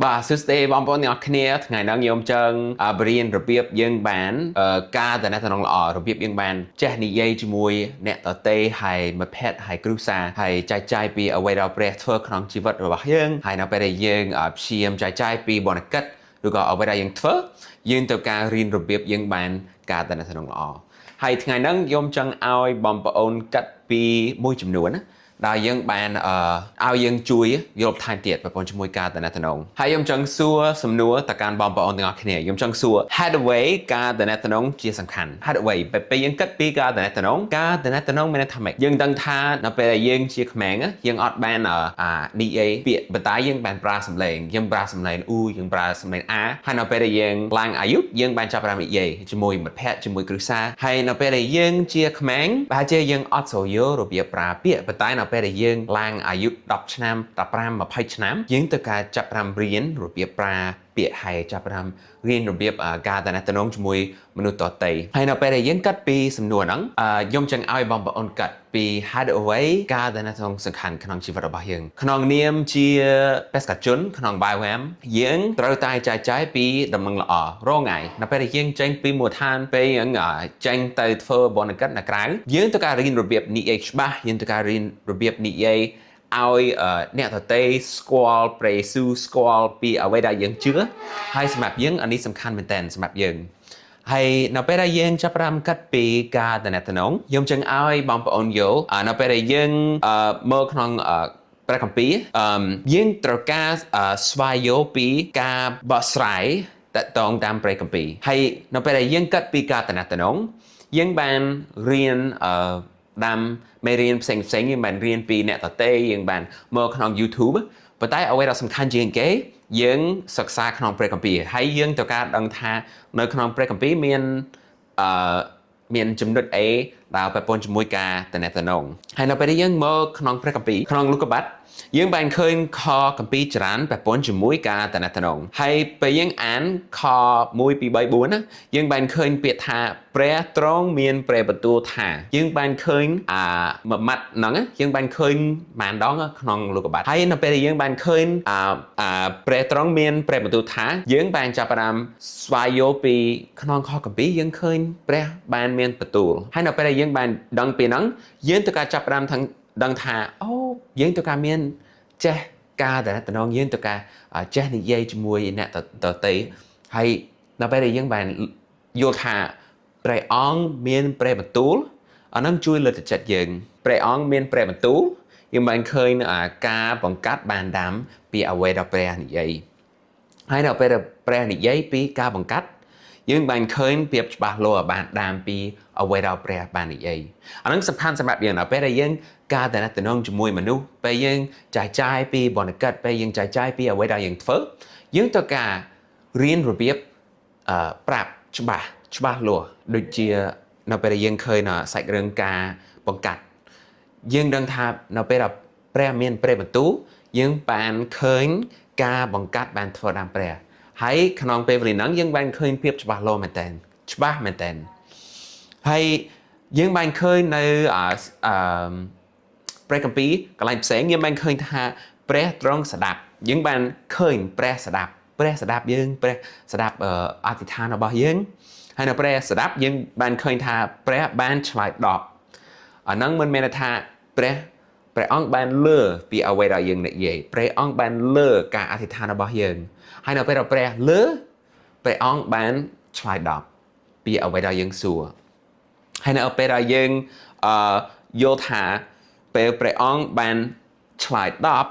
បាទសួស្តីបងប្អូនទាំងអស់គ្នាថ្ងៃនេះខ្ញុំចង់បរៀនរបៀបយើងបានការតំណែងល្អរបៀបយើងបានចេះនិយាយជាមួយអ្នកដទៃហើយមិត្តភក្តិហើយគ្រួសារហើយចែកចាយពីអ្វីដែលព្រះធ្វើក្នុងជីវិតរបស់យើងហើយនៅពេលដែលយើងព្យាយាមចែកចាយពីបនកិត្តឬក៏អ្វីដែលយើងធ្វើយើងត្រូវការរៀនរបៀបយើងបានការតំណែងល្អហើយថ្ងៃនេះខ្ញុំចង់ឲ្យបងប្អូនកាត់ពីមួយចំនួនណាដែលយើងបានឲ្យយើងជួយយល់បន្ថែមទៀតប្រព័ន្ធជាមួយការតំណែងហើយខ្ញុំចង់សួរសំណួរទៅកាន់បងប្អូនទាំងអស់គ្នាខ្ញុំចង់សួរ head away ការតំណែងជាសំខាន់ head away ពេលយើងគិតពីការតំណែងមានន័យថាម៉េចយើងដឹងថានៅពេលដែលយើងជាក្មេងយើងអត់បាននិយាយពាក្យបន្តែយើងបានប្រើសំឡេងយើងប្រើសំឡេងអ៊ូយើងប្រើសំឡេងអាហើយនៅពេលដែលយើងឡើងអាយុយើងបានចាប់ផ្ដើមនិយាយជាមួយមិត្តភក្តិជាមួយគ្រួសារហើយនៅពេលដែលយើងជាក្មេងប្រហែលជាយើងអត់សូវយល់របៀបប្រើពាក្យប៉ុន្តែនៅពេលដែលយើងឡើងអាយុ10ឆ្នាំ15 20ឆ្នាំយើងត្រូវការចាប់ផ្ដើមរៀនរបៀបប្រើពាក្យហើយចាប់ផ្ដើមរៀនរបៀបការតំណែងជាមួយមនុស្សដទៃហើយនៅពេលដែលយើងកាត់ពីសំណួរហ្នឹងខ្ញុំចង់ឲ្យបងប្អូនកាត់ពី head away ការតំណែងសំខាន់ក្នុងជីវិតរបស់យើងក្នុងនាមជាបេសកជនក្នុង BioM យើងត្រូវតែចែកចាយពីដំណឹងល្អរងថ្ងៃនៅពេលដែលយើងចេញពីមូលដ្ឋានពេលយើងចេញទៅធ្វើបនកិច្ចនៅក្រៅយើងត្រូវការរៀនរបៀបនិយាយច្បាស់យើងត្រូវការរៀនរបៀបនិយាយឲ្យអ្នកដទៃស្គាល់ព្រះយេស៊ូវស្គាល់ពីអ្វីដែលយើងជឿហើយសម្រាប់យើងអានេះសំខាន់មែនទែនសម្រាប់យើងហើយនៅពេលដែលយើងចាប់ផ្ដើមកាត់ពីការតំណែងខ្ញុំចង់ឲ្យបងប្អូនយល់នៅពេលដែលយើងមើលក្នុងព្រះគម្ពីរយើងត្រូវការស្វែងយល់ពីការបកស្រាយតកតងតាមព្រះគម្ពីរហើយនៅពេលដែលយើងកាត់ពីការតំណែងយើងបានរៀនតាមមេរៀនផ្សេងយើងបានរៀនពីអ្នកដទៃយើងបានមើលក្នុង YouTube ប៉ុន្តែអ្វីដែលសំខាន់ជាងគេយើងសិក្សាក្នុងព្រះគម្ពីរហើយយើងត្រូវការដឹងថានៅក្នុងព្រះគម្ពីរមានចំណុចអីដែលពាក់ព័ន្ធជាមួយការតំណែងហើយនៅពេលដែលយើងមើលក្នុងព្រះគម្ពីរក្នុងលោកុបាទយើងបានឃើញខគម្ពីរច្រើនពាក់ព័ន្ធជាមួយការតំណែងហើយពេលយើងអានខ1 2 3 4ណាយើងបានឃើញពាក្យថាព្រះទ្រង់មានព្រះបន្ទូលថាយើងបានឃើញមួយម៉ាត់ហ្នឹងយើងបានឃើញប៉ុន្មានដងក្នុងលោកុបាទហើយនៅពេលដែលយើងបានឃើញព្រះទ្រង់មានព្រះបន្ទូលថាយើងបានចាប់ផ្ដើមស្វែងយល់ពីក្នុងខគម្ពីរយើងឃើញព្រះបានមានបន្ទូលហើយនៅពេលដែលយើងបានដឹងពីហ្នឹងយើងត្រូវការចាប់ផ្ដើមដឹងថាអូយើងត្រូវការមានចេះការតំណងយើងត្រូវការចេះនិយាយជាមួយអ្នកដទៃហើយនៅពេលដែលយើងបានយល់ថាព្រះអង្គមានព្រះបន្ទូលអានឹងជួយលើកទឹកចិត្តយើងព្រះអង្គមានព្រះបន្ទូលយើងបានឃើញការបង្កាត់បានដាំពីអ្វីដែលព្រះនិយាយហើយនៅពេលដែលព្រះនិយាយពីការបង្កាត់យើងបានឃើញភាពច្បាស់លាស់បានដាំពីអ្វីដែលព្រះបាននិយាយអានឹងសំខាន់សម្រាប់យើងនៅពេលដែលយើងការតំណងជាមួយមនុស្សពេលយើងចែកចាយពីបនកិត្តពេលយើងចែកចាយពីអ្វីដែលយើងធ្វើយើងត្រូវការរៀនរបៀបប្រាប់ច្បាស់លាស់ដូចជានៅពេលដែលយើងឃើញសាច់រឿងការបង្កាត់យើងដឹងថានៅពេលដែលព្រះមានព្រះបន្ទូលយើងបានឃើញការបង្កាត់បានធ្វើតាមព្រះហើយក្នុងពេលវេលាហ្នឹងយើងបានឃើញភាពច្បាស់លាស់មែនតើច្បាស់មែនតើហើយយើងបានឃើញនៅព្រះគម្ពីរកន្លែងផ្សេងយើងបានឃើញថាព្រះទ្រង់ស្ដាប់យើងបានឃើញព្រះស្ដាប់យើងព្រះស្ដាប់អធិដ្ឋានរបស់យើងហើយនៅព្រះស្ដាប់យើងបានឃើញថាព្រះបានឆ្លើយតបអាហ្នឹងមិនមែនថាព្រះអង្គបានលើពីអ្វីដែលយើងនិយាយព្រះអង្គបានលើការអធិដ្ឋានរបស់យើងហើយនៅពេលដែលព្រះលើព្រះអង្គបានឆ្លើយតបពីអ្វីដែលយើងសួរហើយនៅពេលដែលយើងយល់ថាពេលព្រះអង្គបានឆ្លើយតប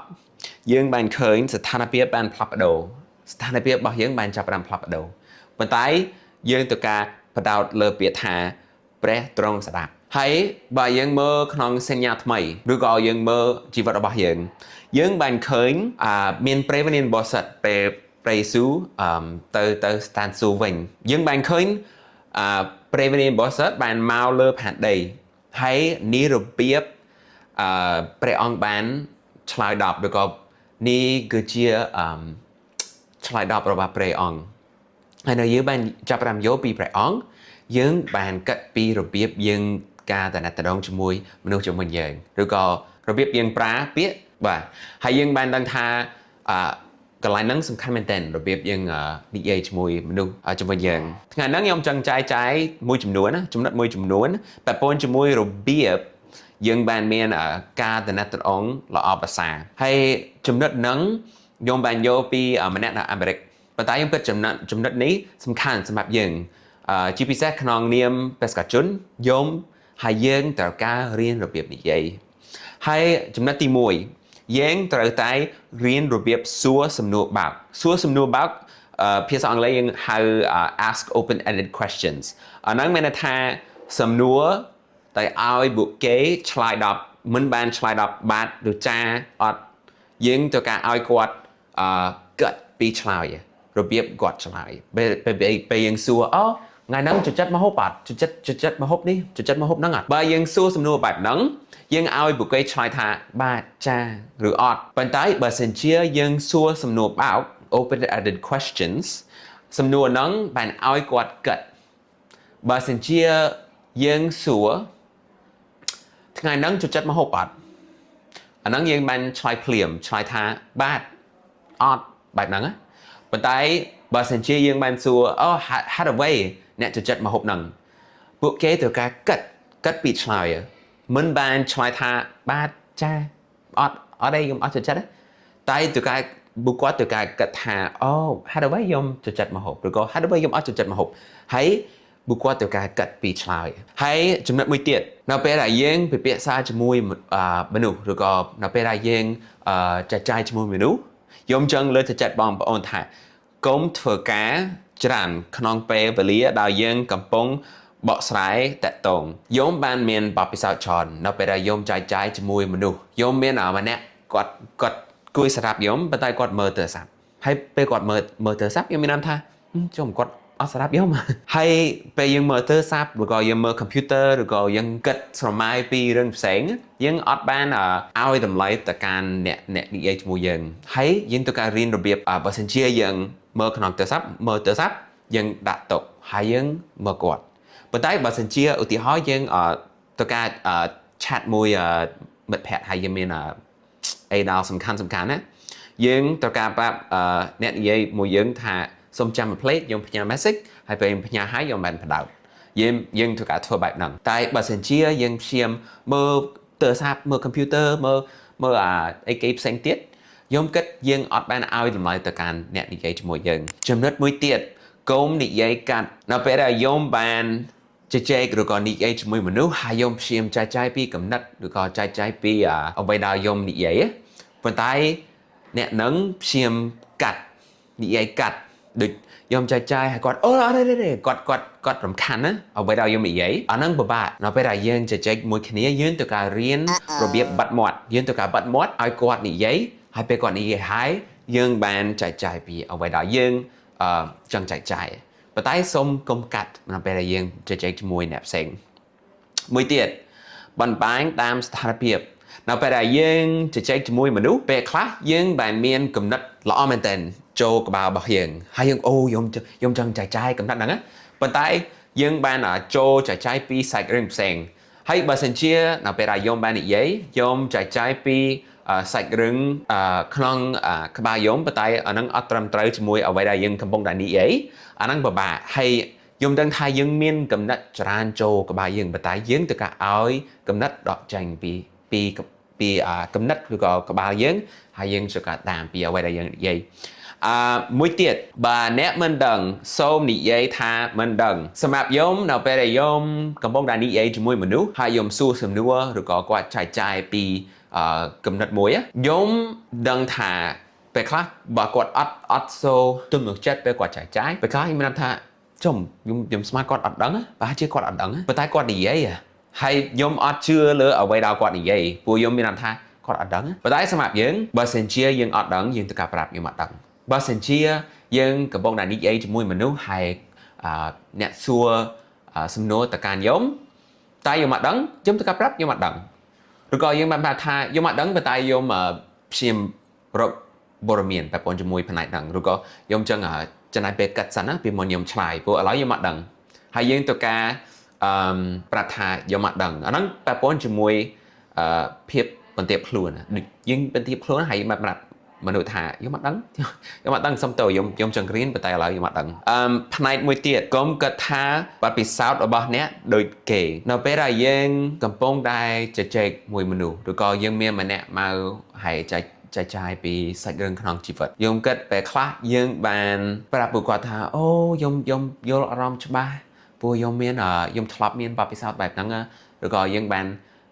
យើងបានឃើញស្ថានភាពបានផ្លាស់ប្ដូរស្ថានភាពរបស់យើងបានចាប់ផ្ដើមផ្លាស់ប្ដូរប៉ុន្តែយើងត្រូវការបដោតលើពាក្យថាព្រះទ្រង់ស្ដាប់ហើយបើយើងមើលក្នុងសញ្ញាថ្មីឬក៏យើងមើលជីវិតរបស់យើងបានឃើញមានព្រះវិញ្ញាណបរិសុទ្ធពេលព្រះយេស៊ូវទៅស្ថានសួគ៌វិញយើងបានឃើញព្រះវិញ្ញាណបរិសុទ្ធបានមកលើផែនដីហើយនេះរបៀបព្រះអង្គបានឆ្លើយតបឬក៏នេះគឺជាឆ្លើយតបរបស់ព្រះអង្គហើយនៅយើងបានចាប់ផ្ដើមយកពីព្រះអង្គយើងបានកាត់ពីរបៀបយើងការតំណងជាមួយមនុស្សជំនាញយើងឬក៏របៀបយើងប្រើពាក្យបាទហើយយើងបានដឹងថា កន្លែងហ្នឹងសំខាន់មែនទែនរបៀបយើងនិយាយជាមួយមនុស្សជំនាញយើងថ្ងៃហ្នឹងខ្ញុំចង់ចាយមួយចំនួនណាចំណុចមួយចំនួនតែពនជាមួយរបៀបយើងបានមានការតំណែងល្អប្រសើរហើយចំណុចហ្នឹងខ្ញុំបានយកពីម្នាក់នៅអាមេរិកប៉ុន្តែខ្ញុំគិតចំណុចនេះសំខាន់សម្រាប់យើងជាពិសេសក្នុងនាមបេសកជនខ្ញុំហើយយើងត្រូវការរៀនរបៀបនិយាយហើយចំណុចទី1យើងត្រូវតែរៀនរបៀបសួរសំណួរបើកភាសាអង់គ្លេសយើងហៅ ask open ended questions អាហ្នឹងមានន័យថាសំណួរតែឲ្យពួកគេឆ្លើយដល់មិនបានឆ្លើយដល់បាទឬចាអត់យើងត្រូវការឲ្យគាត់គិតពីឆ្លើយរបៀបគាត់ឆ្លើយពេលយើងសួរថ្ងៃហ្នឹងចូលចិត្តមកហូបអត់ចូលចិត្តមកហូបនេះចូលចិត្តមកហូបហ្នឹងអត់បើយើងសួរសំណួរបែបហ្នឹងយើងឲ្យពួកគេឆ្លើយថាបាទចាឬអត់ប៉ុន្តែបើសិនជាយើងសួរសំណួរបើក open ended questions សំណួរហ្នឹងបានឲ្យគាត់គិតបើសិនជាយើងសួរថ្ងៃហ្នឹងចូលចិត្តមកហូបអត់អាហ្នឹងយើងបានឆ្លើយភ្លាមឆ្លើយថាបាទអត់បែបហ្នឹងណាប៉ុន្តែបើសិនជាយើងបានសួរហាត់អ្វីអ្នកចូលចិត្តមកហូបហ្នឹងពួកគេត្រូវការគិតពីឆ្លើយមិនបានឆ្លើយថាបាទចាអត់ទេខ្ញុំអត់ចូលចិត្តតែត្រូវការបុគ្គលត្រូវការគិតថាហាត់អ្វីខ្ញុំចូលចិត្តមកហូបឬក៏ហាត់អ្វីខ្ញុំអត់ចូលចិត្តមកហូបហើយបុគ្គលត្រូវការគិតពីឆ្លើយហើយចំណុចមួយទៀតនៅពេលដែលយើងពិភាក្សាជាមួយមនុស្សឬក៏នៅពេលដែលយើងចែកចាយជាមួយមនុស្សខ្ញុំចង់លើកទឹកចិត្តបងប្អូនថាកុំធ្វើការច្រើនក្នុងពេលវេលាដែលយើងកំពុងបកស្រាយតាក់ទងខ្ញុំបានមានបទពិសោធន៍ច្រើននៅពេលដែលខ្ញុំចែកចាយជាមួយមនុស្សខ្ញុំមានម្នាក់គាត់គួយស្រាប់ខ្ញុំប៉ុន្តែគាត់មើលទូរស័ព្ទហើយពេលគាត់មើលទូរស័ព្ទខ្ញុំមានអារម្មណ៍ថាគាត់អត់ស្រាប់ខ្ញុំហើយពេលយើងមើលទូរស័ព្ទឬក៏យើងមើល computer ឬក៏យើងគិតស្រមៃពីរឿងផ្សេងយើងអត់បានឲ្យតម្លៃទៅកាន់អ្នកនិយាយជាមួយយើងហើយយើងត្រូវការរៀនរបៀបបើសិនជាយើងមើលក្នុងទូរស័ព្ទយើងដាក់ទុកហើយយើងមើលគាត់ប៉ុន្តែបើសិនជាឧទាហរណ៍យើងត្រូវការឆាតមួយមិត្តភ័ក្តិហើយយើងមានអីដល់សំខាន់ណាយើងត្រូវការប្រាប់អ្នកនិយាយមួយយើងថាសូមចាំមួយភ្លេចខ្ញុំផ្ញើ message ហើយពេលខ្ញុំផ្ញើហើយខ្ញុំបានផ្ដោតយើងត្រូវការធ្វើបែបហ្នឹងតែបើសិនជាយើងព្យាយាមមើលទូរស័ព្ទមើល computer មើលអីគេផ្សេងទៀតខ្ញុំគិតយើងអត់បានឲ្យតម្លៃទៅកាន់អ្នកនិយាយជាមួយយើងចំណុចមួយទៀតកុំនិយាយកាត់នៅពេលដែលខ្ញុំបានជជែកឬក៏និយាយជាមួយមនុស្សហើយខ្ញុំព្យាយាមចែកចាយពីកំណត់ឬក៏ចែកចាយពីអ្វីដែលខ្ញុំនិយាយប៉ុន្តែអ្នកនឹងព្យាយាមនិយាយកាត់ដូចខ្ញុំចែកចាយឲ្យគាត់អត់ទេគាត់រំខានណាអ្វីដែលខ្ញុំនិយាយអាហ្នឹងពិបាកនៅពេលដែលយើងជជែកមួយគ្នាយើងត្រូវការរៀនរបៀបបិទមាត់យើងត្រូវការបិទមាត់ឲ្យគាត់និយាយហើយពេលគាត់និយាយហើយយើងបានចែកចាយពីអ្វីដែលយើងចង់ចែកចាយប៉ុន្តែសូមកុំកាត់នៅពេលដែលយើងជជែកជាមួយអ្នកផ្សេងមួយទៀតបំបែងតាមស្ថានភាពនៅពេលដែលយើងជជែកជាមួយមនុស្សពេលខ្លះយើងបានមានគំនិតល្អមែនទែនចូលក្បាលរបស់យើងហើយយើងខ្ញុំចង់ចែកចាយគំនិតហ្នឹងណាប៉ុន្តែយើងបានចូលចែកចាយពីសាច់រឿងផ្សេងហើយបើសិនជានៅពេលដែលខ្ញុំបាននិយាយខ្ញុំចែកចាយពីសាច់រឿងក្នុងក្បាលខ្ញុំប៉ុន្តែអាហ្នឹងអត់ត្រឹមត្រូវជាមួយអ្វីដែលយើងកំពុងតែនិយាយអាហ្នឹងពិបាកហើយខ្ញុំដឹងថាយើងមានគំនិតច្រើនចូលក្បាលយើងប៉ុន្តែយើងត្រូវការឲ្យគំនិតដកចេញពីគំនិតឬក៏ក្បាលយើងហើយយើងត្រូវការតាមពីអ្វីដែលយើងនិយាយមួយទៀតបើអ្នកមិនដឹងសូមនិយាយថាមិនដឹងសម្រាប់ខ្ញុំនៅពេលដែលខ្ញុំកំពុងតែនិយាយជាមួយមនុស្សហើយខ្ញុំសួរសំណួរឬក៏គាត់ចែកចាយពីគំនិតមួយខ្ញុំដឹងថាពេលខ្លះបើគាត់អត់សូទំនុកចិត្តពេលគាត់ចែកចាយពេលខ្លះខ្ញុំមានថាខ្ញុំស្មានគាត់អត់ដឹងប្រហែលជាគាត់អត់ដឹងប៉ុន្តែគាត់និយាយហើយខ្ញុំអត់ជឿលើអ្វីដែលគាត់និយាយព្រោះខ្ញុំមានថាគាត់អត់ដឹងប៉ុន្តែសម្រាប់យើងបើសិនជាយើងអត់ដឹងយើងត្រូវការប្រាប់ខ្ញុំអត់ដឹងបើសិនជាយើងកំពុងតែនិយាយជាមួយមនុស្សហើយអ្នកសួរសំណួរទៅកាន់ខ្ញុំតែខ្ញុំអត់ដឹងខ្ញុំត្រូវការប្រាប់ខ្ញុំអត់ដឹងឬក៏យើងបានប្រាប់ថាខ្ញុំអត់ដឹងប៉ុន្តែខ្ញុំព្យាយាមរកព័ត៌មានពាក់ព័ន្ធជាមួយផ្នែកហ្នឹងឬក៏ខ្ញុំចង់ចំណាយពេលកាត់សិនណាពីមុនខ្ញុំឆ្លើយព្រោះឥឡូវខ្ញុំអត់ដឹងហើយយើងត្រូវការប្រាប់ថាខ្ញុំអត់ដឹងអាហ្នឹងពាក់ព័ន្ធជាមួយភាពបន្ទាបខ្លួនដូចយើងបន្ទាបខ្លួនហើយបានប្រាប់ មនុស្សថាខ្ញុំអត់ដឹងខ្ញុំអត់ដឹងសុំទៅខ្ញុំចង់រៀនប៉ុន្តែឥឡូវខ្ញុំអត់ដឹងផ្នែកមួយទៀតកុំគិតថាបទពិសោធន៍របស់អ្នកដូចគេនៅពេលដែលយើងកំពុងតែជជែកមួយមនុស្សឬក៏យើងមានម្នាក់មកហើយចែកចាយពីសាច់រឿងក្នុងជីវិតខ្ញុំគិតពេលខ្លះយើងបានប្រាប់ពួកគាត់ថាអូខ្ញុំយល់អារម្មណ៍ច្បាស់ព្រោះខ្ញុំធ្លាប់មានបទពិសោធន៍បែបហ្នឹងឬក៏យើងបាន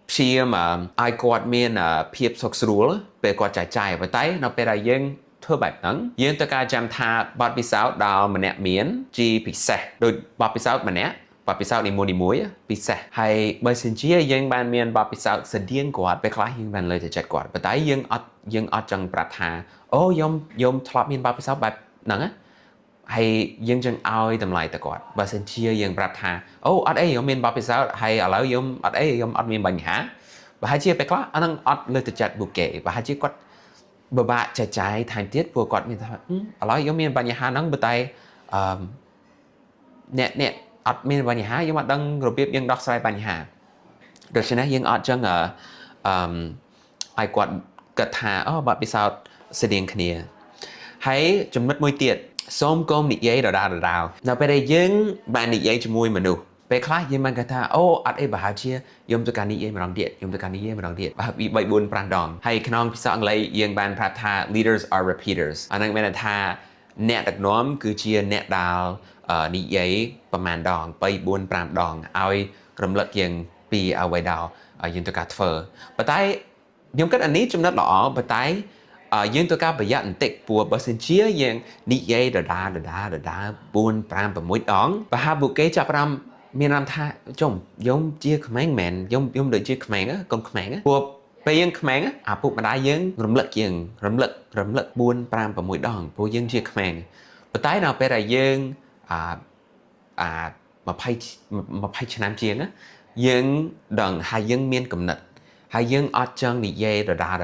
ព្យាយាមឲ្យគាត់មានភាពសុខស្រួលពេលគាត់ចែកចាយប៉ុន្តែនៅពេលដែលយើងធ្វើបែបហ្នឹងយើងត្រូវការចាំថាបទពិសោធន៍ដែលម្នាក់មានជាពិសេសដូចបទពិសោធន៍ម្នាក់បទពិសោធន៍នីមួយៗពិសេសហើយបើសិនជាយើងបានមានបទពិសោធន៍ស្តៀងគាត់ពេលខ្លះយើងបានលើកទៅចិត្តគាត់ប៉ុន្តែយើងអត់ចង់ប្រាប់ថាអូខ្ញុំធ្លាប់មានបទពិសោធន៍បែបហ្នឹងណាហើយយើងចង់ឲ្យតម្លៃទៅគាត់បើសិនជាយើងប្រាប់ថាអូអត់អីខ្ញុំមានបទពិសោធន៍ហើយឥឡូវខ្ញុំអត់អីខ្ញុំអត់មានបញ្ហាប្រហែលជាពេលខ្លះអានឹងអត់លើកទៅចិត្តពួកគេប្រហែលជាគាត់បបាក់ចែកចាយថែមទៀតព្រោះគាត់មានថាឥឡូវខ្ញុំមានបញ្ហាហ្នឹងប៉ុន្តែអ្នកអត់មានបញ្ហាខ្ញុំអត់ដឹងរបៀបយើងដោះស្រាយបញ្ហាដូច្នេះយើងអត់ចឹងឲ្យគាត់គិតថាអូបទពិសោធន៍ស្តៀងគ្នាហើយចំណុចមួយទៀតសូមកុំនិយាយដដែលនៅពេលដែលយើងបាននិយាយជាមួយមនុស្សពេលខ្លះយើងបានគិតថាអូអត់អីប្រហែលជាខ្ញុំទៅការនិយាយម្ដងទៀតប្រហែលពី3 4 5ដងហើយក្នុងភាសាអង់គ្លេសយើងបានប្រាប់ថា leaders are repeaters អានឹងមានន័យថាអ្នកដឹកនាំគឺជាអ្នកដែលនិយាយប្រហែលដង3 4 5ដងឲ្យរំលឹកយើងពីអ្វីដែលយើងត្រូវការធ្វើប៉ុន្តែខ្ញុំគិតអានេះចំណុចល្អប៉ុន្តែយើងត្រូវការប្រយ័ត្នបន្តិចព្រោះបើសិនជាយើងនិយាយដដែល4 5 6ដងប្រហែលពួកគេចាប់ផ្ដើមមានអារម្មណ៍ថាខ្ញុំជាក្មេងមែនខ្ញុំដូចជាក្មេងកូនក្មេងព្រោះពេលយើងក្មេងអាពុកម្ដាយយើងរំលឹក4 5 6ដងព្រោះយើងជាក្មេងប៉ុន្តែដល់ពេលដែលយើង20ឆ្នាំជាងយើងដឹងហើយយើងមានគំនិតហើយយើងអត់ចង់និយាយដដែល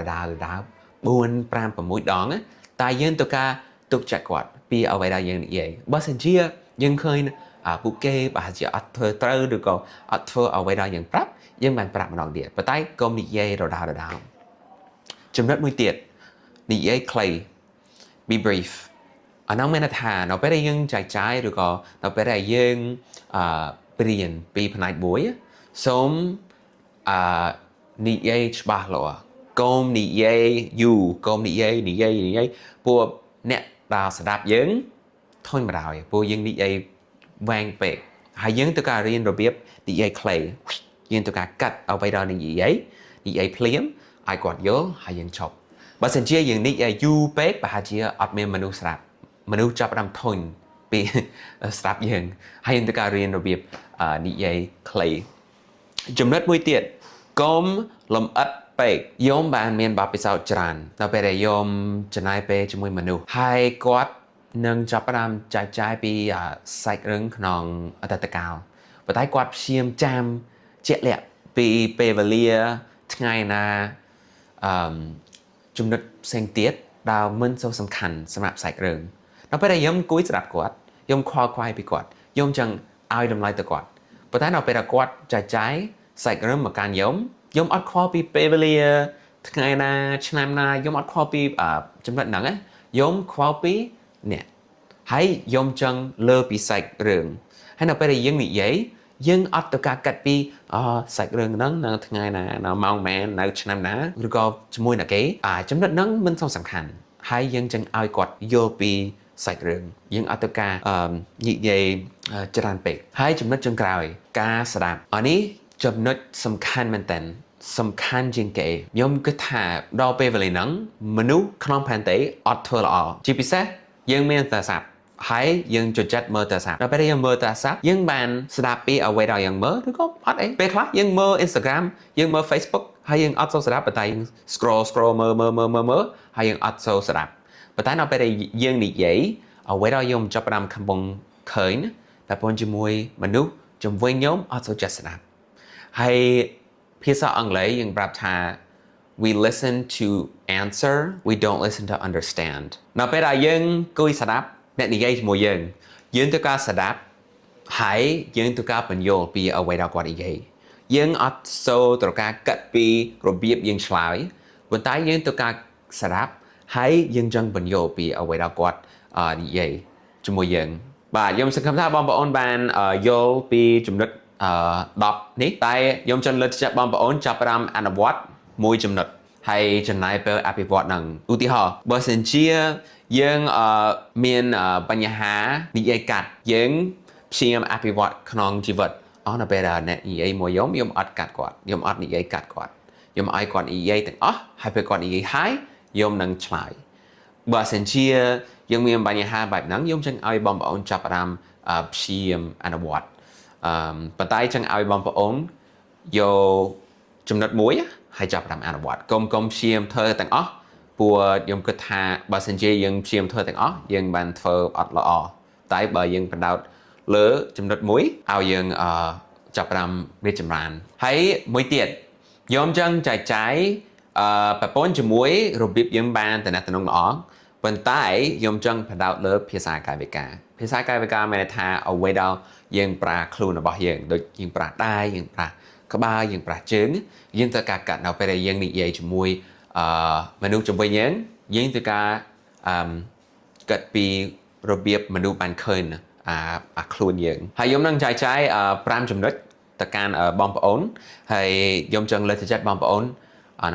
4 5 6ដងតែយើងត្រូវការទុកចិត្តគាត់ពីអ្វីដែលយើងនិយាយបើសិនជាយើងឃើញពួកគេប្រហែលជាអត់ធ្វើត្រូវឬក៏អត់ធ្វើអ្វីដែលយើងប្រាប់យើងបានប្រាប់ម្ដងទៀតប៉ុន្តែកុំនិយាយដដែលចំណុចមួយទៀតនិយាយខ្លី be brief អានោះមានន័យថានៅពេលដែលយើងចែកចាយឬក៏នៅពេលដែលយើងព្រៀនពីផ្នែកមួយសូមនិយាយច្បាស់លាស់កុំនិយាយយូរកុំនិយាយព្រោះអ្នកដែលស្ដាប់យើងធុញម្ដងព្រោះយើងនិយាយវែងពេកហើយយើងត្រូវការរៀនរបៀបនិយាយខ្លីយើងត្រូវការកាត់អ្វីដែលនិយាយភ្លាមឲ្យគាត់យល់ហើយយើងឈប់បើសិនជាយើងនិយាយយូរពេកប្រហែលជាអត់មានមនុស្សស្ដាប់មនុស្សចាប់ផ្ដើមធុញពីស្ដាប់យើងហើយយើងត្រូវការរៀនរបៀបនិយាយខ្លីចំណុចមួយទៀតកុំលំអិតពេកខ្ញុំបានមានបទពិសោធន៍ច្រើនដល់ពេលដែលខ្ញុំចំណាយពេលជាមួយមនុស្សហើយគាត់នឹងចាប់ផ្ដើមចែកចាយពីសាច់រឿងក្នុងអតីតកាលប៉ុន្តែគាត់ព្យាយាមចាំជាក់លាក់ពីពេលវេលាថ្ងៃណាចំណុចផ្សេងទៀតដែលមិនសូវសំខាន់សម្រាប់សាច់រឿងដល់ពេលដែលខ្ញុំអង្គុយស្ដាប់គាត់ខ្ញុំខ្វល់ខ្វាយពីគាត់ខ្ញុំចង់ឲ្យតម្លៃទៅគាត់ប៉ុន្តែដល់ពេលដែលគាត់ចែកចាយសាច់រឿងមកកាន់ខ្ញុំអត់ខ្វល់ពីពេលវេលាថ្ងៃណាឆ្នាំណាខ្ញុំអត់ខ្វល់ពីចំណុចហ្នឹងខ្ញុំខ្វល់ពីអ្នកហើយខ្ញុំចង់លើពីសាច់រឿងហើយនៅពេលដែលយើងនិយាយយើងអត់ទៅការកាត់ពីសាច់រឿងហ្នឹងនៅថ្ងៃណានៅម៉ោងម៉ែននៅឆ្នាំណាឬក៏ជាមួយនឹងគេចំណុចហ្នឹងមិនសំខាន់ហើយយើងចង់ឲ្យគាត់យល់ពីសាច់រឿងយើងអត់ទៅការនិយាយច្រើនពេកហើយចំណុចចុងក្រោយការស្ដាប់នេះចំណុចសំខាន់មែនតើសំខាន់ជាងគេខ្ញុំគិតថាដល់ពេលវេលាហ្នឹងមនុស្សក្នុងផែនដីអត់ធ្វើល្អជាពិសេសយើងមានទូរស័ព្ទហើយយើងចូលចិត្តមើលទូរស័ព្ទដល់ពេលយើងមើលទូរស័ព្ទយើងបានស្ដាប់ពីអ្វីដែលយើងមើលឬក៏អត់អីពេលខ្លះយើងមើល Instagram យើងមើល Facebook ហើយយើងអត់សូវស្ដាប់ប៉ុន្តែយើង scroll មើលហើយយើងអត់សូវស្ដាប់ប៉ុន្តែដល់ពេលដែលយើងនិយាយអ្វីដែលខ្ញុំចាប់ផ្ដើមកំពុងឃើញតែប៉ុនជាមួយមនុស្សជំវិញខ្ញុំអត់សូវចេះស្ដាប់ហើយភាសាអង់គ្លេសយើងប្រាប់ថា we listen to answer we don't listen to understand នៅពេលដែលយើងគួយស្ដាប់អ្នកនិយាយជាមួយយើងត្រូវការស្ដាប់ហើយយើងត្រូវការបញ្យល់ពីអ្វីដែលគាត់និយាយយើងអត់សូវត្រូវការកាត់ពីរបៀបយើងឆ្លើយប៉ុន្តែយើងត្រូវការស្ដាប់ ហើយយើងចង់បញ្យល់ពីអ្វីដែលគាត់និយាយជាមួយយើងបាទខ្ញុំសង្ឃឹមថាបងប្អូនបានយល់ពីចំណុច10នេះតែខ្ញុំចង់លើកទឹកចិត្តបងប្អូនចាប់ផ្ដើមអនុវត្តមួយចំណុចហើយចំណាយពេលអភិវឌ្ឍនឹងឧទាហរណ៍បើសិនជាយើងមានបញ្ហានិយាយកាត់យើងព្យាយាមអភិវឌ្ឍក្នុងជីវិតនៅពេលដែលអ្នកនិយាយមួយខ្ញុំអត់កាត់គាត់ខ្ញុំអត់និយាយកាត់គាត់ខ្ញុំឲ្យគាត់និយាយទាំងអស់ហើយពេលគាត់និយាយហើយខ្ញុំនឹងឆ្លើយបើសិនជាយើងមានបញ្ហាបែបហ្នឹងខ្ញុំចង់ឲ្យបងប្អូនចាប់ផ្ដើមព្យាយាមអនុវត្តប៉ុន្តែចង់ឲ្យបងប្អូនយកចំណុចមួយហើយចាប់ផ្ដើមអនុវត្តកុំព្យាយាមធ្វើទាំងអស់ព្រោះខ្ញុំគិតថាបើសិនជាយើងព្យាយាមធ្វើទាំងអស់យើងបានធ្វើអត់ល្អតែបើយើងបដោតលើចំណុចមួយឲ្យយើងចាប់ផ្ដើមរីកចម្រើនហើយមួយទៀតខ្ញុំចង់ចែកចាយប្រព័ន្ធជាមួយរបៀបយើងបានតំណែងល្អប៉ុន្តែខ្ញុំចង់បដោតលើភាសាកាយវិការភាសាកាយវិការមានន័យថាអ្វីដែលយើងប្រើខ្លួនរបស់យើងដូចយើងប្រើដៃយើងប្រើក្បាលយើងប្រើជើងយើងត្រូវការកាត់នៅពេលដែលយើងនិយាយជាមួយមនុស្សជំនាញយើងត្រូវការកាត់ពីរបៀបមនុស្សបានឃើញខ្លួនយើងហើយខ្ញុំនឹងចែកចាយ5ចំណុចទៅកាន់បងប្អូនហើយខ្ញុំចង់លើកទឹកចិត្តបងប្អូន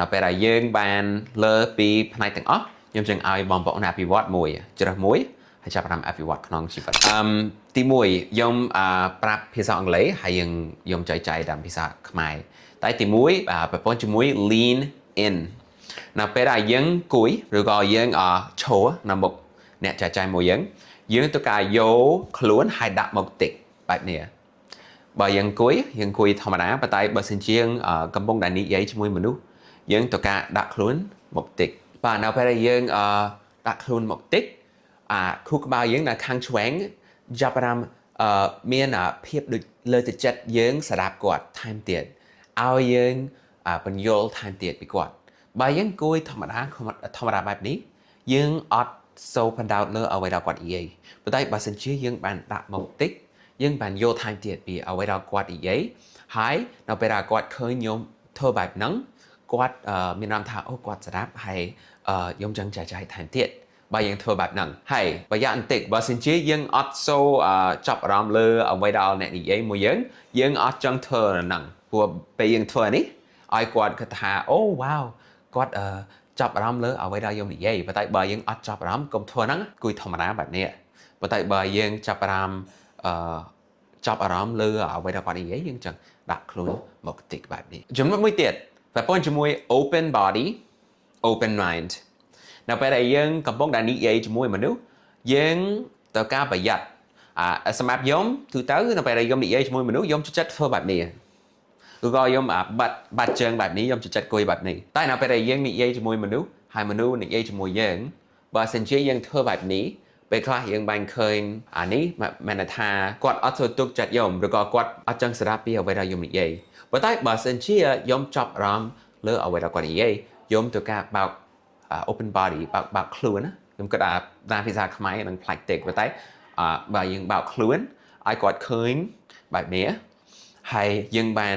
នៅពេលដែលយើងបានលើពីផ្នែកទាំងអស់ខ្ញុំចង់ឲ្យបងប្អូនអភិវឌ្ឍមួយជ្រើសមួយហើយចាប់ផ្ដើមអភិវឌ្ឍក្នុងជីវិតទី1ខ្ញុំប្រាប់ភាសាអង់គ្លេសហើយខ្ញុំចែកចាយតាមភាសាខ្មែរតែទី1ប្រព័ន្ធជាមួយ lean in នៅពេលដែលយើងគួយឬក៏យើងឈរនៅមុខអ្នកចែកចាយមួយយើងត្រូវការយកខ្លួនហើយដាក់មកតិចបែបនេះបើយើងគួយធម្មតាប៉ុន្តែបើសិនជាកំពុងតែនិយាយជាមួយមនុស្សយើងត្រូវការដាក់ខ្លួនមកតិចបាទនៅពេលដែលយើងដាក់ខ្លួនមកតិចខួរក្បាលយើងនៅខាងឆ្វេងចាប់ផ្ដើមមានភាពដូចលើទឹកចិត្តយើងស្ដាប់គាត់ថែមទៀតឲ្យយើងបញ្យល់ថែមទៀតពីគាត់បើយើងគួយធម្មតាបែបនេះយើងអត់សូវបណ្ដោតលើអ្វីដែលគាត់និយាយប៉ុន្តែបើសិនជាយើងបានដាក់មកតិចយើងបានយល់ថែមទៀតពីអ្វីដែលគាត់និយាយហើយនៅពេលដែលគាត់ឃើញខ្ញុំធ្វើបែបហ្នឹងគាត់មានអារម្មណ៍ថាអូគាត់ស្ដាប់ហើយខ្ញុំចង់ចែកចាយថែមទៀតបើយើងធ្វើបែបហ្នឹងហើយបើយ៉ាងបន្តិចបើសិនជាយើងអត់សូវចាប់អារម្មណ៍លើអ្វីដែលអ្នកនិយាយមួយយើងអត់ចង់ធ្វើហ្នឹងព្រោះពេលយើងធ្វើនេះឲ្យគាត់គិតថាអូវ៉ាវគាត់ចាប់អារម្មណ៍លើអ្វីដែលខ្ញុំនិយាយប៉ុន្តែបើយើងអត់ចាប់អារម្មណ៍កុំធ្វើហ្នឹងគួយធម្មតាបែបនេះប៉ុន្តែបើយើងចាប់អារម្មណ៍លើអ្វីដែលគាត់និយាយយើងចង់ដាក់ខ្លួនមកតិចបែបនេះចំណុចមួយទៀតប្រព័ន្ធជាមួយ open body open mind នៅពេលដែលយើងកំពុងតែនិយាយជាមួយមនុស្សយើងត្រូវការប្រយ័ត្នសម្រាប់ខ្ញុំទូទៅនៅពេលដែលខ្ញុំនិយាយជាមួយមនុស្សខ្ញុំចិត្តធ្វើបែបនេះឬក៏ខ្ញុំបាត់ជើងបែបនេះខ្ញុំចិត្តគួយបែបនេះតែនៅពេលដែលយើងនិយាយជាមួយមនុស្សហើយមនុស្សនិយាយជាមួយយើងបើសិនជាយើងធ្វើបែបនេះពេលខ្លះយើងបានឃើញនេះមានន័យថាគាត់អត់ធ្វើទុកចិត្តខ្ញុំឬក៏គាត់អត់ចង់ស្ដាប់ពីអ្វីដែលខ្ញុំនិយាយប៉ុន្តែបើសិនជាខ្ញុំចាប់អារម្មណ៍លើអ្វីដែលគាត់និយាយខ្ញុំត្រូវការបើកopen body បើកខ្លួនខ្ញុំគិតថាតាមភាសាខ្មែរនឹងផ្លាច់តិចប៉ុន្តែបើយើងបើកខ្លួនឲ្យគាត់ឃើញបែបនេះហើយយើងបាន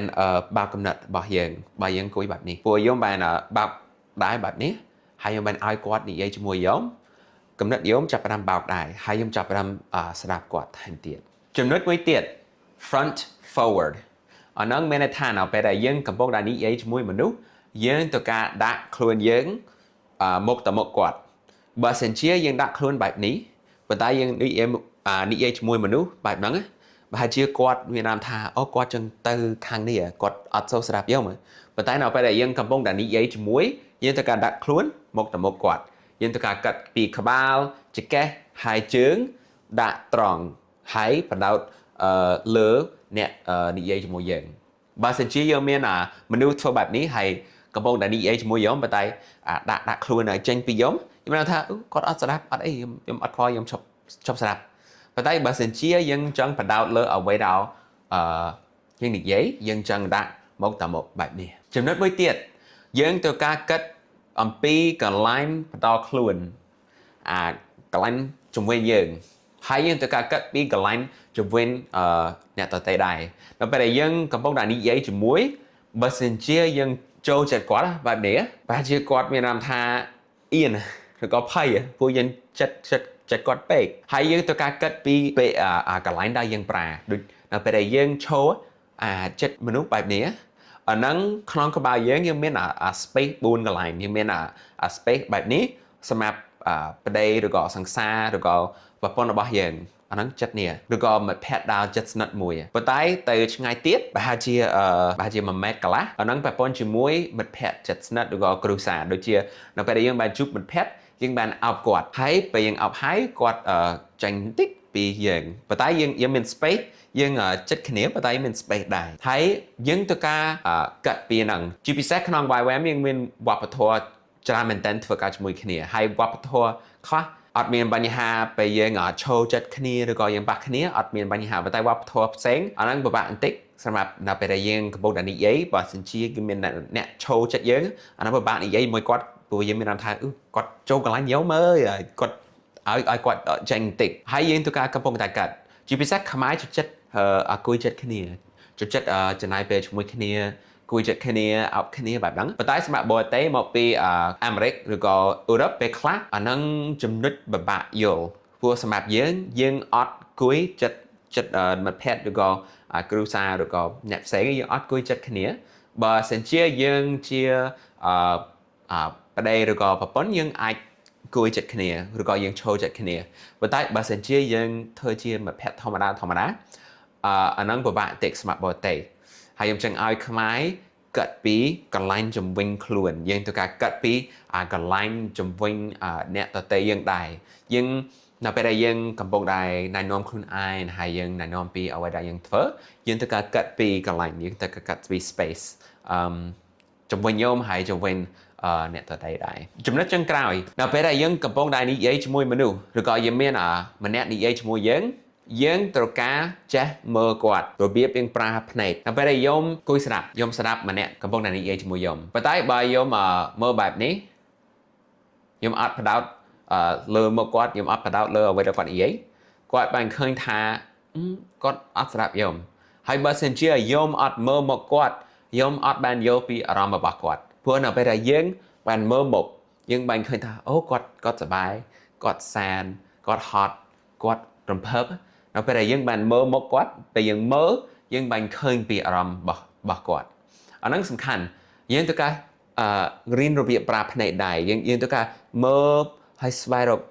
បើកកំណត់របស់យើងបើយើងគួយបែបនេះព្រោះខ្ញុំបានបើកដែរបែបនេះហើយខ្ញុំបានឲ្យគាត់និយាយជាមួយខ្ញុំកំណត់ខ្ញុំចាប់ផ្ដើមបើកដែរហើយខ្ញុំចាប់ផ្ដើមស្ដាប់គាត់ថែមទៀតចំណុចមួយទៀត front forward អាហ្នឹងមានន័យថានៅពេលដែលយើងកំពុងតែនិយាយជាមួយមនុស្សយើងត្រូវការដាក់ខ្លួនយើងមុខទៅមុខគាត់បើសិនជាយើងដាក់ខ្លួនបែបនេះប៉ុន្តែយើងនិយាយជាមួយមនុស្សបែបហ្នឹងប្រហែលជាគាត់មានអារម្មណ៍ថាអូគាត់ចង់ទៅខាងនេះគាត់អត់សូវស្ដាប់យើងប៉ុន្តែនៅពេលដែលយើងកំពុងតែនិយាយជាមួយយើងត្រូវការដាក់ខ្លួនមុខទៅមុខគាត់យើងត្រូវការកាត់ពីក្បាលចង្កេះហើយជើងដាក់ត្រង់ហើយបដោតលើអ្នកនិយាយជាមួយយើងបើសិនជាយើងមានមនុស្សធ្វើបែបនេះហើយកំពុងតែនិយាយជាមួយខ្ញុំប៉ុន្តែដាក់ខ្លួនឲ្យចេញពីខ្ញុំខ្ញុំថាគាត់អត់ស្ដាប់អត់អីខ្ញុំអត់ខ្វល់ខ្ញុំឈប់ស្ដាប់ប៉ុន្តែបើសិនជាយើងចង់បដោតលើអ្វីដែលយើងនិយាយយើងចង់ដាក់មកតាមមកបែបនេះចំណុចមួយទៀតយើងត្រូវការគិតអំពីកន្លែងបន្តខ្លួនកន្លែងជំនាញយើងហើយយើងត្រូវការគិតពីកន្លែងជំនាញអ្នកដទៃដែរដល់ពេលដែលយើងកំពុងតែនិយាយជាមួយបើសិនជាយើងចូលចិត្តគាត់បែបនេះប្រហែលជាគាត់មានអារម្មណ៍ថាអៀន ឬក៏ភ័យពួកយើងចិត្តគាត់ពេកហើយយើងត្រូវការគិតពីពេលកន្លែងដែលយើងប្រើដូចនៅពេលដែលយើងឈរចិត្តមនុស្សបែបនេះអាហ្នឹងក្នុងក្បាលយើងមានspace 4កន្លែងយើងមានspace បែបនេះសម្រាប់ប្តីឬក៏សង្សារឬក៏ប្រពន្ធរបស់យើងអាហ្នឹងចិត្តនេះឬក៏មិត្តភក្តិដែលចិត្តស្និទ្ធមួយប៉ុន្តែទៅឆ្ងាយទៀតប្រហែលជា1 ម៉ែត្រកន្លះអាហ្នឹងប្រពន្ធជាមួយមិត្តភក្តិចិត្តស្និទ្ធឬក៏គ្រួសារដូចជានៅពេលដែលយើងបានជួបមិត្តភក្តិយើងបានអោបគាត់ហើយពេលយើងអោបហើយគាត់ចាញ់បន្តិចពីយើងប៉ុន្តែយើងមាន space យើងចិត្តគ្នាប៉ុន្តែមាន space ដែរហើយយើងត្រូវការកាត់ពីហ្នឹងជាពិសេសក្នុង YWAM យើងមានវប្បធម៌ច្រើនមែនទែនធ្វើការជាមួយគ្នាហើយវប្បធម៌ខ្លះអត់មានបញ្ហាពេលយើងឈរចិត្តគ្នាឬក៏យើងប៉ះគ្នាអត់មានបញ្ហាប៉ុន្តែវប្បធម៌ផ្សេងអាហ្នឹងពិបាកបន្តិចសម្រាប់នៅពេលដែលយើងកំពុងតែនិយាយបើសិនជាគឺមានអ្នកឈរចិត្តយើងអាហ្នឹងពិបាកនិយាយមួយគាត់ព្រោះយើងមានអារម្មណ៍ថាគាត់ចូលកន្លែងយើងមើលគាត់ឲ្យគាត់ចេញបន្តិចហើយយើងត្រូវការកំពុងតែកាត់ជាពិសេសខ្មែរចិត្តគួយចិត្តគ្នាចិត្តចំណាយពេលជាមួយគ្នាគួយចិត្តគ្នាអោបគ្នាបែបហ្នឹងប៉ុន្តែសម្រាប់បរទេសមកពីអាមេរិកឬក៏អឺរ៉ុបពេលខ្លះអាហ្នឹងចំណុចពិបាកយល់ព្រោះសម្រាប់យើងអត់គួយចិត្តមិត្តភក្តិឬក៏គ្រួសារឬក៏អ្នកផ្សេងយើងអត់គួយចិត្តគ្នាបើសិនជាយើងជាប្តីឬក៏ប្រពន្ធយើងអាចគួយចិត្តគ្នាឬក៏យើងឈរចិត្តគ្នាប៉ុន្តែបើសិនជាយើងធ្វើជាមិត្តភក្តិធម្មតាអាហ្នឹងពិបាកតិចសម្រាប់បរទេសហើយខ្ញុំចង់ឲ្យខ្មែរកាត់ពីកន្លែងជំវិញខ្លួនយើងត្រូវការកាត់ពីកន្លែងជំវិញអ្នកដទៃយើងដែរយើងនៅពេលដែលយើងកំពុងតែណែនាំខ្លួនឯងហើយយើងណែនាំពីអ្វីដែលយើងធ្វើយើងត្រូវការកាត់ពីកន្លែងយើងត្រូវការកាត់ពី space ជំវិញញោមហើយជំវិញអ្នកដទៃដែរចំណុចចុងក្រោយនៅពេលដែលយើងកំពុងតែនិយាយជាមួយមនុស្សឬក៏យើងមានម្នាក់និយាយជាមួយយើងត្រូវការចេះមើលគាត់របៀបយើងប្រើភ្នែកនៅពេលដែលយំគួយស្ដាប់យំស្ដាប់ម្នាក់កំពុងតែនិយាយជាមួយយំប៉ុន្តែបើយំមើលបែបនេះយំអត់ផ្ដោតលើមកគាត់យំអត់ផ្ដោតលើអ្វីដែលគាត់និយាយគាត់បានឃើញថាគាត់អត់ស្ដាប់យំហើយបើសិនជាយំអត់មើលមកគាត់យំអត់បានយល់ពីអារម្មណ៍របស់គាត់ព្រោះនៅពេលដែលយើងបានមើលមកយើងបានឃើញថាអូគាត់សប្បាយគាត់សានគាត់ហត់គាត់រំភើបនៅពេលដែលយើងបានមើលមកគាត់ពេលយើងមើលយើងបានឃើញពីអារម្មណ៍របស់គាត់អាហ្នឹងសំខាន់យើងត្រូវការរៀនរបៀបប្រើភ្នែកដែរយើងត្រូវការមើលហើយស្វែងរក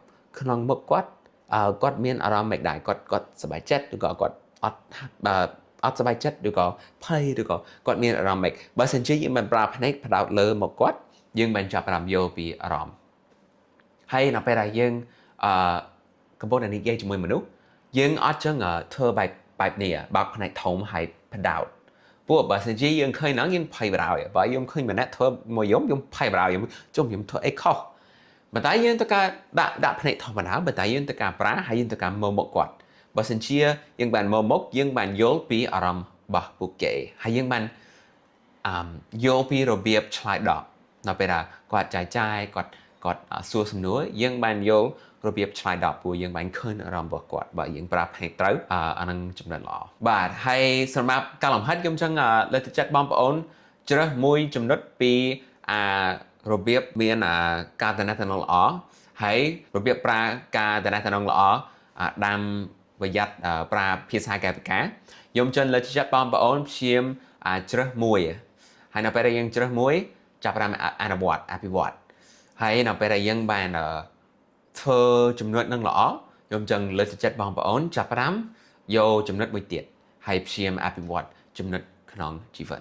ក្នុងមុខគាត់មានអារម្មណ៍មិនដែរគាត់សប្បាយចិត្តឬក៏គាត់អត់សប្បាយចិត្តឬក៏ភ័យឬក៏គាត់មានអារម្មណ៍មិនបើសិនជាយើងមិនប្រើភ្នែកផ្ដោតលើមកគាត់យើងមិនចាប់អារម្មណ៍យល់ពីអារម្មណ៍ហើយនៅពេលដែលយើងកំពុងតែនិយាយជាមួយមនុស្សយើងអត់ចឹងធ្វើបែបនេះបើកភ្នែកធំហើយផ្ដោតពួកបើសិនជាយើងឃើញហ្នឹងយើងភ័យបារោយបើយើងឃើញម្នាក់ធ្វើមួយខ្ញុំភ័យបារោយខ្ញុំធ្វើអីខុសប៉ុន្តែយើងត្រូវការដាក់ភ្នែកធម្មតាប៉ុន្តែយើងត្រូវការប្រើហើយយើងត្រូវការមើលមុខគាត់បើសិនជាយើងបានមើលមុខយើងបានយល់ពីអារម្មណ៍របស់ពួកគេហើយយើងបានយល់ពីរបៀបឆ្លើយតបនៅពេលដែលគាត់ចាយគាត់សួរសំណួរយើងបានយល់របៀបឆ្លើយតបពួកយើងបានឃើញអារម្មណ៍របស់គាត់បើយើងប្រើភ្នែកត្រូវអានឹងចំណុចល្អបាទហើយសម្រាប់ការលំហាត់ខ្ញុំចង់លើកទឹកចិត្តបងប្អូនជ្រើសមួយចំណុចពីរបៀបមានការតំណែងល្អហើយរបៀបប្រើការតំណែងល្អដាំប្រយ័ត្នប្រើភាសាកាយវិការខ្ញុំចង់លើកទឹកចិត្តបងប្អូនព្យាយាមជ្រើសមួយហើយនៅពេលដែលយើងជ្រើសមួយចាប់ផ្ដើមអនុវត្តអភិវឌ្ឍហើយនៅពេលដែលយើងបានធ្វើចំណុចនឹងល្អខ្ញុំចង់លើកទឹកចិត្តបងប្អូនចាប់ផ្ដើមយកចំណុចមួយទៀតហើយព្យាយាមអភិវឌ្ឍចំណុចក្នុងជីវិត